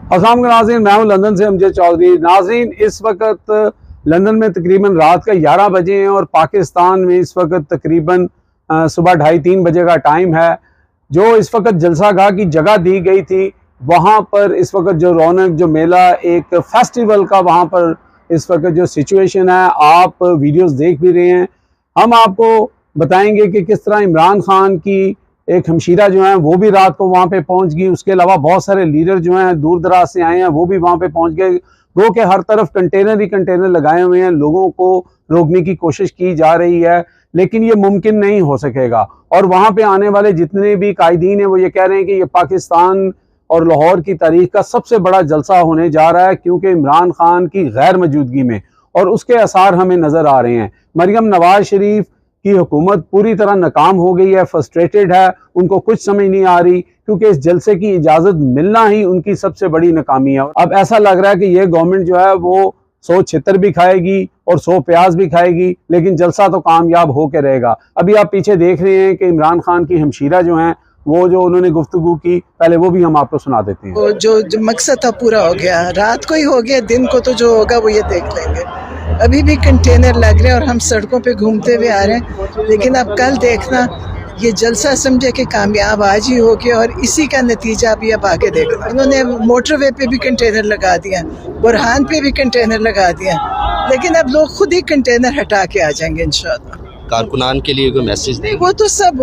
अस्सलाम वालेकुम नाज़रीन, मैं हूं लंदन से अमजद चौधरी। नाज़रीन, इस वक्त लंदन में तकरीबन रात का 11 बजे हैं और पाकिस्तान में इस वक्त तकरीबन सुबह 2:30-3 बजे का टाइम है। जो इस वक्त जलसागाह की जगह दी गई थी, वहाँ पर इस वक्त जो रौनक, जो मेला, एक फेस्टिवल का वहाँ पर इस वक्त जो सिचुएशन है, आप वीडियोस देख भी रहे हैं। हम आपको बताएंगे कि किस तरह इमरान खान की एक हमशीरा जो है वो भी रात को वहाँ पे पहुँच गई। उसके अलावा बहुत सारे लीडर जो हैं दूर दराज से आए हैं, वो भी वहाँ पे पहुँच गए। गो के हर तरफ कंटेनर ही कंटेनर लगाए हुए हैं, लोगों को रोकने की कोशिश की जा रही है, लेकिन ये मुमकिन नहीं हो सकेगा। और वहाँ पे आने वाले जितने भी कायदीन हैं वो ये कह रहे हैं कि ये पाकिस्तान और लाहौर की तारीख का सबसे बड़ा जलसा होने जा रहा है, क्योंकि इमरान खान की गैर मौजूदगी में, और उसके आसार हमें नज़र आ रहे हैं। मरियम नवाज शरीफ की हुकूमत पूरी तरह नाकाम हो गई है, फ्रस्ट्रेटेड है, उनको कुछ समझ नहीं आ रही, क्योंकि इस जलसे की इजाज़त मिलना ही उनकी सबसे बड़ी नाकामी है। अब ऐसा लग रहा है कि ये गवर्नमेंट जो है वो 100 छितर भी खाएगी और 100 प्याज भी खाएगी, लेकिन जलसा तो कामयाब होकर रहेगा। अभी आप पीछे देख रहे हैं कि इमरान खान की हमशीरा जो हैं वो जो उन्होंने गुफ्तगू की, पहले वो भी हम आपको सुना देते हैं। जो मकसद था पूरा हो गया, रात को ही हो गया, दिन को तो जो होगा वो ये देख लेंगे। अभी भी कंटेनर लग रहे हैं और हम सड़कों पे घूमते हुए आ रहे हैं, लेकिन अब कल देखना ये जलसा समझे कि कामयाब आज ही हो गया, और इसी का नतीजा भी अब आगे देखना। इन्होंने मोटरवे पे भी कंटेनर लगा दिया, बुरहान पे भी कंटेनर लगा दिया, लेकिन अब लोग खुद ही कंटेनर हटा के आ जाएंगे इंशाअल्लाह। कारकुनान के लिए कोई मैसेज दें? वो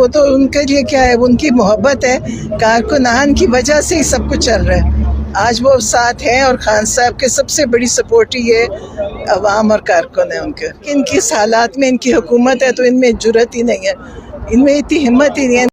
तो उनके लिए क्या है, उनकी मोहब्बत है, कारकुनान की वजह से ही सब कुछ चल रहा है। आज वो साथ हैं और खान साहब के सबसे बड़ी सपोर्ट ही ये अवाम और कारकुन है उनके। इनकी इस हालात में इनकी हुकूमत है तो इनमें जुर्रत ही नहीं है, इनमें इतनी हिम्मत ही नहीं है।